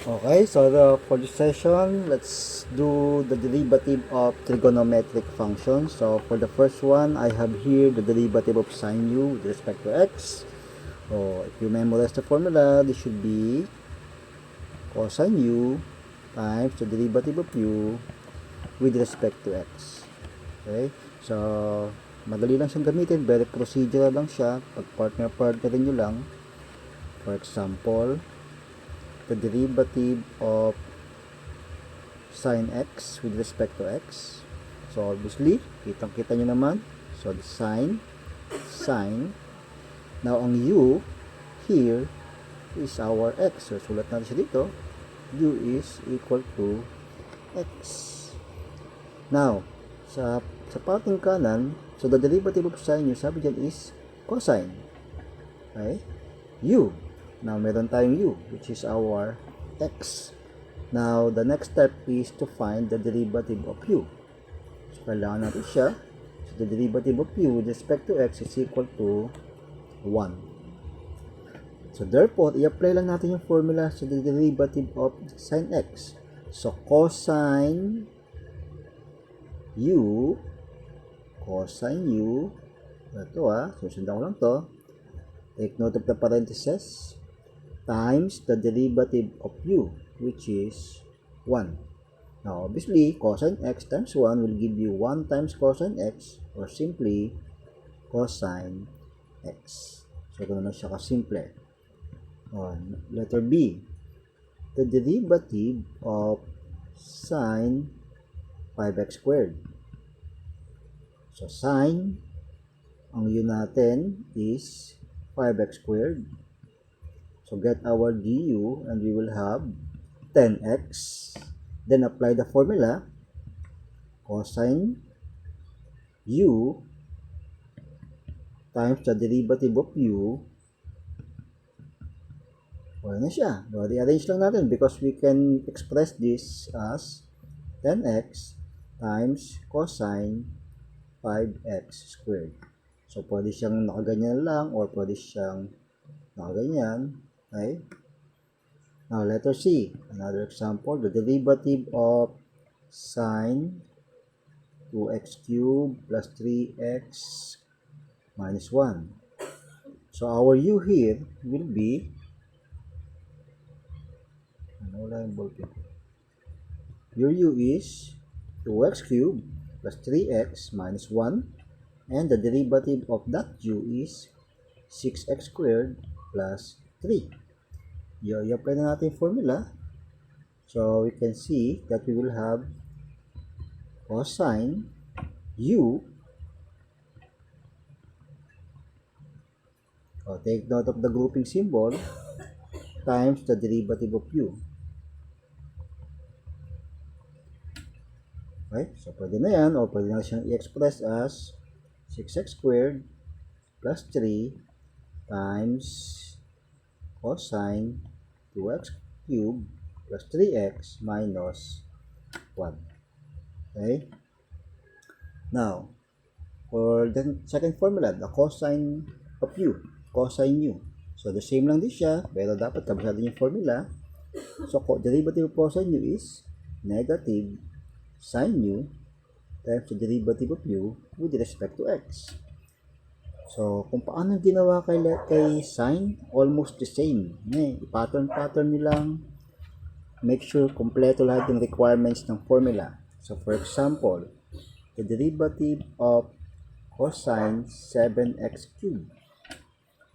Okay, so for this session, let's do the derivative of trigonometric functions. So for the first one, I have here the derivative of sine u with respect to x. So if you memorize the formula, this should be cosine u times the derivative of u with respect to x. Okay, so madali lang siyang gamitin, very procedural lang siya. Pag partner-partnerin nyo lang. For example, the derivative of sine x with respect to x. So obviously, kitang-kita nyo naman. So the sine. Now ang u here is our x. So sulat natin siya dito. U is equal to x. Now, sa pating kanan, so the derivative of sine u, sabi dyan is cosine. Okay? U. Now, meron tayong u, which is our x. Now, the next step is to find the derivative of u. So, kailangan natin siya. So, the derivative of u with respect to x is equal to 1. So, therefore, i-apply lang natin yung formula sa the derivative of sin x. So, cosine u, ito susundan ko lang to. Take note of the parentheses, times the derivative of u, which is 1. Now, obviously, cosine x times 1 will give you 1 times cosine x, or simply cosine x. So, ito na siya kasimple. Letter B, the derivative of sine 5x squared. So, sine, ang u natin is 5x squared. So, get our du, and we will have 10x. Then, apply the formula. Cosine u times the derivative of u. Wala na siya. So, rearrange lang natin because we can express this as 10x times cosine 5x squared. So, pwede siyang nakaganyan lang or pwede siyang nakaganyan. Okay? Now, letter C. Another example. The derivative of sine 2x cubed plus 3x minus 1. So, our u here will be your u is 2x cubed plus 3x minus 1, and the derivative of that u is 6x squared plus 3. I-apply na natin yung formula. So, we can see that we will have cosine u. Take note of the grouping symbol times the derivative of u. Okay? So, pwede na yan, o pwede na siyang i-express as 6x squared plus 3 times cosine 2x cubed plus 3x minus 1. Okay? Now, for the second formula, the cosine of u, cosine u. So, the same lang din siya, pero dapat kabisado yung formula. So, derivative of cosine u is negative sine u times the derivative of u with respect to x. So, kung paano ginawa kay sine, almost the same. I-pattern nyo lang. Make sure kompleto lahat yung requirements ng formula. So, for example, the derivative of cosine 7x cubed.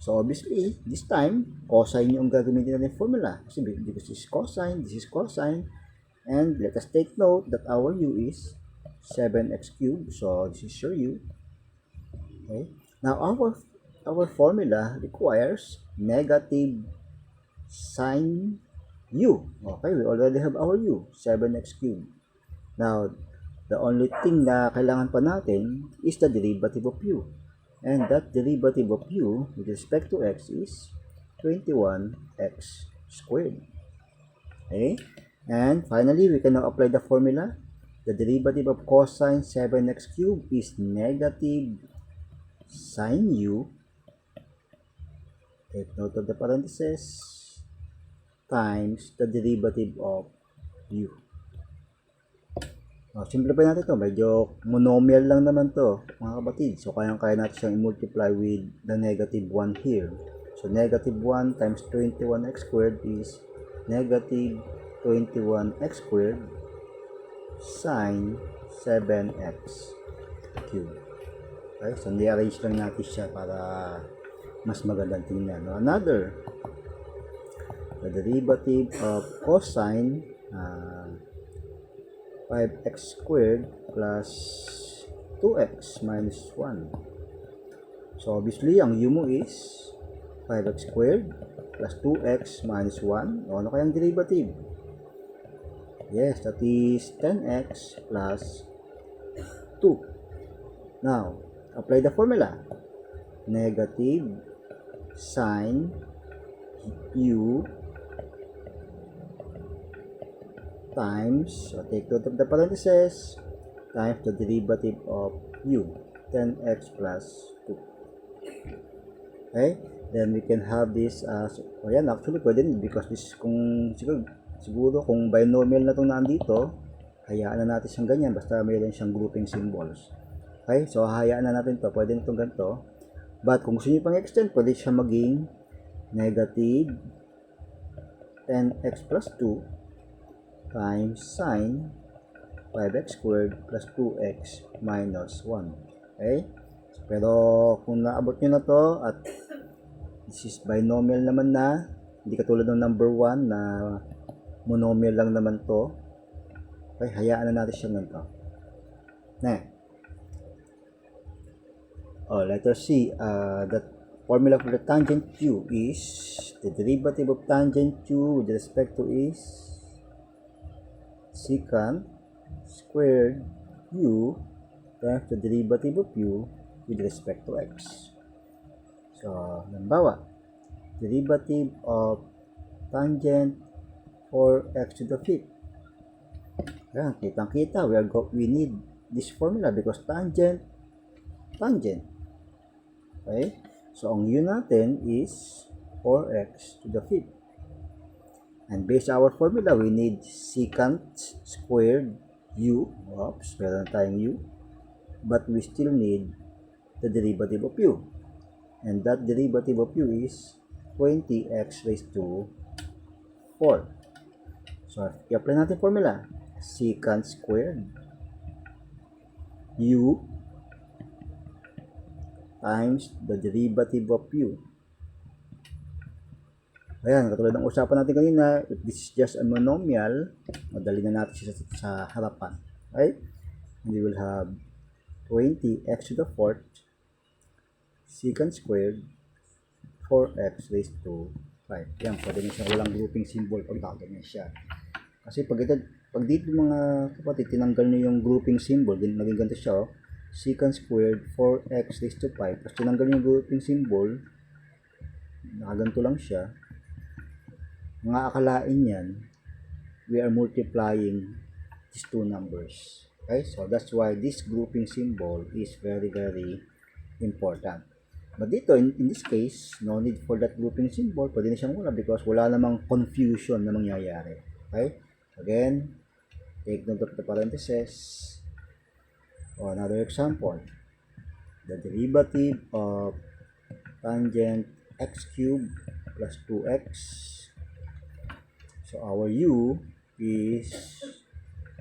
So, obviously, this time, cosine yung gagamitin natin formula. Kasi this is cosine, and let us take note that our u is 7x cubed. So, this is your u. Okay. Now, our formula requires negative sine u. Okay, we already have our u, 7x cubed. Now, the only thing na kailangan pa natin is the derivative of u. And that derivative of u with respect to x is 21x squared. Okay? And finally, we can now apply the formula. The derivative of cosine 7x cubed is negative sine u. Take note of the parentheses. times the derivative of u. Simplify natin to. Medyo monomial lang naman to, mga kapatid. So, kaya natin siyang i-multiply with the negative 1 here. So, negative 1 times 21x squared is negative 21x squared sine 7x cubed. Okay, so ni-arrange lang natin siya para mas magandang tingnan. Another, the derivative of cosine 5x squared plus 2x minus 1. So, obviously, ang u mo is 5x squared plus 2x minus 1. Ano kayang derivative? Yes, that is 10x plus 2. Now, apply the formula. Negative sine u times, so take note of the parentheses, times the derivative of u, 10x plus 2. Okay? Then we can have this as, ayan, actually pwede din because this, kung siguro kung binomial na itong nandito, hayaan na natin siyang ganyan, basta mayroon siyang grouping symbols. Okay? So, hayaan na natin to, pwede na itong ganito. But kung gusto nyo pang extend, pwede siya maging negative 10x plus 2 times sine 5x squared plus 2x minus 1. Okay? Pero kung naabot nyo na to at this is binomial naman na, hindi katulad ng number 1 na monomial lang naman to, okay, hayaan na natin siya ganito. Letter C, the formula for the tangent q is the derivative of tangent q with respect to is secant squared u times the derivative of u with respect to x. So, halimbawa, derivative of tangent 4x to the fifth. Yan, kitang-kita, we need this formula because tangent. Okay? So, ang u natin is 4x to the fifth. And based our formula, we need secant squared u. Oops, meron tayong u. But we still need the derivative of u. And that derivative of u is 20x raised to 4. So, i-apply natin formula. Secant squared u times the derivative of u. Ayan, katulad ng usapan natin kanina, if this is just a monomial, madali na natin siya sa harapan. Okay? We will have 20x to the fourth secant squared 4x raised to 5. Yan, pwede na siya walang grouping symbol pag nakaganyan siya. Kasi pag dito mga kapatid, tinanggal nyo yung grouping symbol, naging ganito siya, secant squared 4x raised to 5. Tapos tinanggal nyo yung grouping symbol, nakaganto lang siya. Mga akalain yan, we are multiplying these two numbers. Okay, so that's why this grouping symbol is very, very important. But dito, in this case, no need for that grouping symbol. Pwede na siyang wala because wala namang confusion na mangyayari. Okay, again, take note of the parentheses. Another example, the derivative of tangent x cubed plus 2x. So, our u is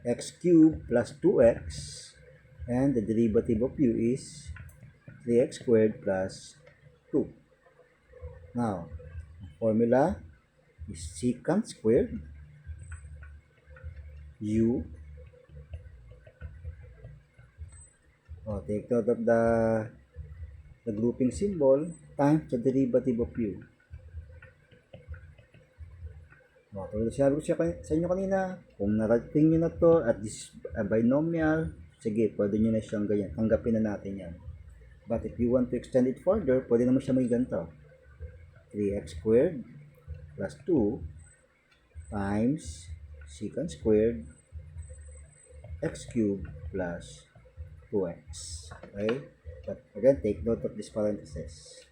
x cubed plus 2x and the derivative of u is 3x squared plus 2. Now, formula is secant squared u. Take note of the grouping symbol times the derivative of u. Tulad sabi ko sa inyo kanina, kung narating nyo na to at this binomial, sige, pwede nyo na siyang ganyan. Tanggapin na natin yan. But if you want to extend it further, pwede naman siya maging ganito. 3x squared plus 2 times secant squared x cubed plus 2x. Okay? But again, take note of this parenthesis.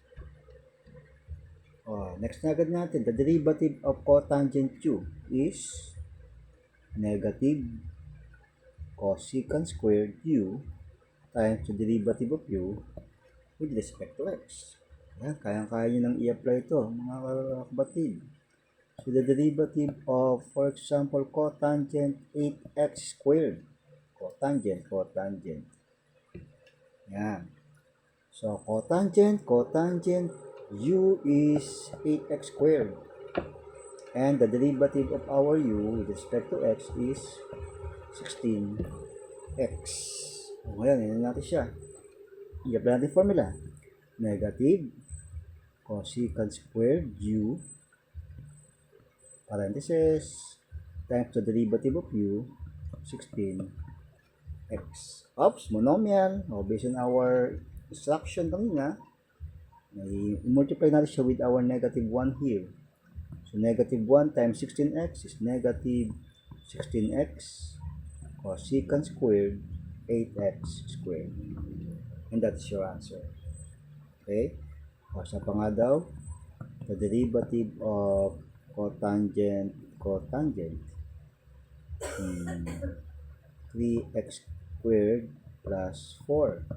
Next na agad natin, the derivative of cotangent u is negative cosecant squared u times the derivative of u with respect to x. Yan, kayang-kaya nyo nang i-apply ito, mga kabatid. So, the derivative of, for example, cotangent 8x squared. Cotangent. Yan. So, cotangent u is 8x squared. And the derivative of our u with respect to x is 16x. Ngayon, yun natin siya. I-apply natin formula. Negative cosecant squared u parenthesis times the derivative of u 16x. Oops, monomial. Based on our instruction kanina, i-multiply natin siya with our negative 1 here. So, negative 1 times 16x is negative 16x cosecant squared 8x squared. And that's your answer. Okay? O, sa pa nga daw, the derivative of cotangent 3x squared plus 4.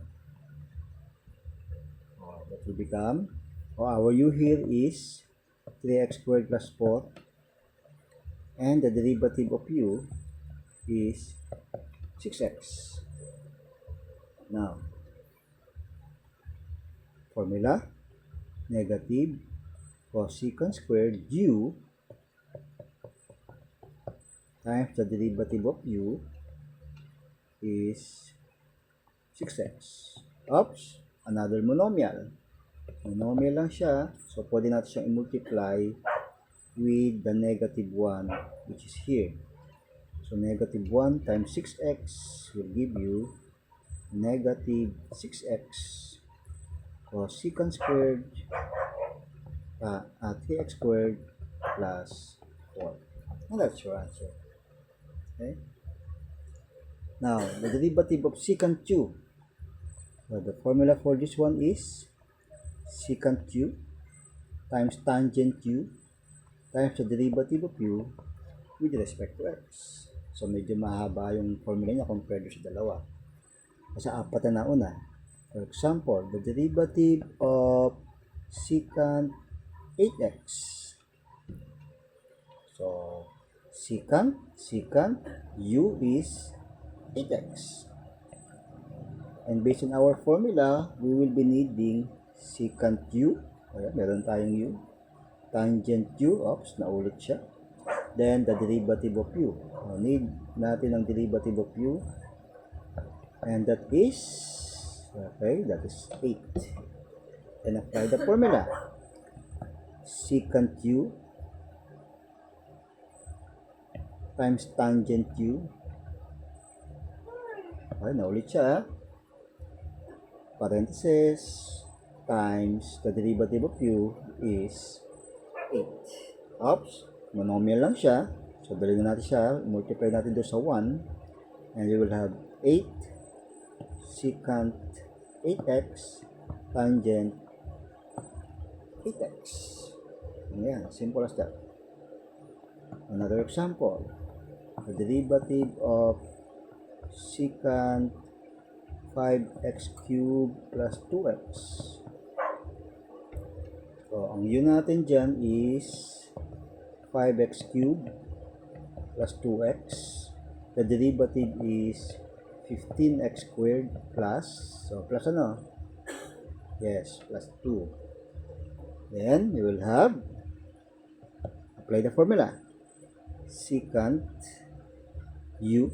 That will become, our u here is 3x squared plus 4. And the derivative of u is 6x. Now, formula, negative cosecant squared u times the derivative of u is 6x. Oops, another monomial. Monomial lang siya, so pwede natin siyang i-multiply with the negative 1 which is here. So negative 1 times 6x will give you negative 6x cosecant squared 3x squared plus 4. And that's your answer. Okay? Now, the derivative of secant u. So the formula for this one is secant u times tangent u times the derivative of u with respect to x. So, medyo mahaba yung formula niya compared sa dalawa. Kasi apat na nauna. For example, the derivative of secant 8x. So, secant u is 8x. And based on our formula, we will be needing secant u. Ayan, meron tayong u. Tangent u, oops, naulit siya. Then, the derivative of u. Need natin ang derivative of u. And that is, that is 8. And apply the formula. Secant u times tangent u. Okay, naulit siya. Parenthesis times the derivative of u is 8. Oops, monomial lang siya. So, dali na natin siya. Multiply natin doon sa 1. And we will have 8 secant 8x tangent 8x. Ayan, simple as that. Another example. The derivative of secant 5x cubed plus 2x. So, ang u natin dyan is 5x cubed plus 2x. The derivative is 15x squared plus, so plus ano? Yes, plus 2. Then, you will have, apply the formula. Secant u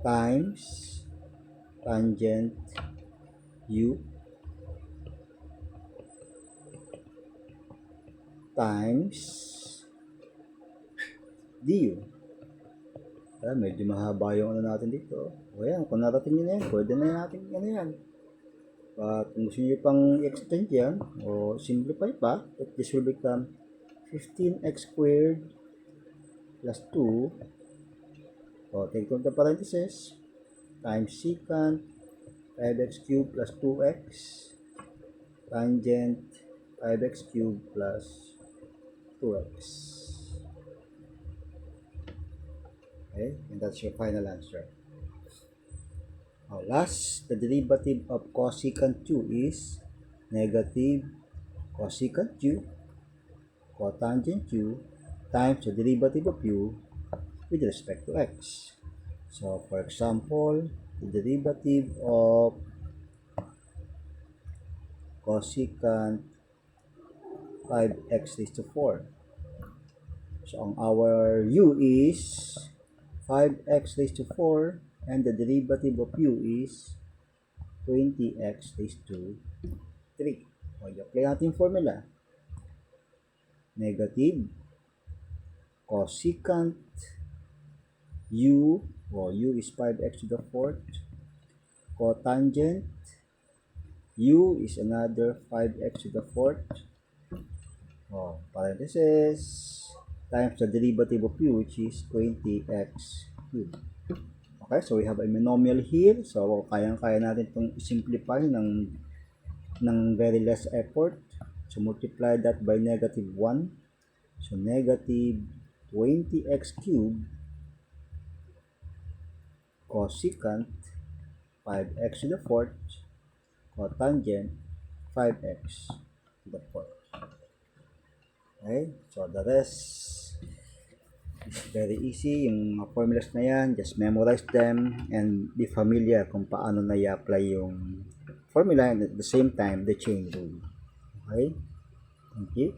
times tangent u times du. Medyo mahaba yung ano natin dito. O yan, kung narating nyo na yan, pwede na natin ano yan. But kung gusto nyo pang extend yan, o simplify pa, this will become 15x squared plus 2. O, take out the parenthesis, times secant 5x cubed plus 2x tangent 5x cubed plus 2x. Okay, and that's your final answer. Now, last, the derivative of cosecant u is negative cosecant u cotangent u times the derivative of u with respect to x. So, for example, the derivative of cosecant 5x raised to 4. So, our u is 5x raised to 4 and the derivative of u is 20x raised to 3. O, i-apply natin yung formula. Negative cosecant u, u is 5x to the 4th. Cotangent u is another 5x to the 4th. Parenthesis times the derivative of u, which is 20x cubed. Okay, so we have a monomial here. So, kayang-kaya natin itong simplify ng very less effort. So, multiply that by negative 1. So, negative 20x cubed cosecant 5x to the 4th cotangent 5x to the 4th. Okay, so the rest is very easy. Yung mga formulas na yan, just memorize them and be familiar kung paano na i-apply yung formula and at the same time the chain rule. Okay, thank you.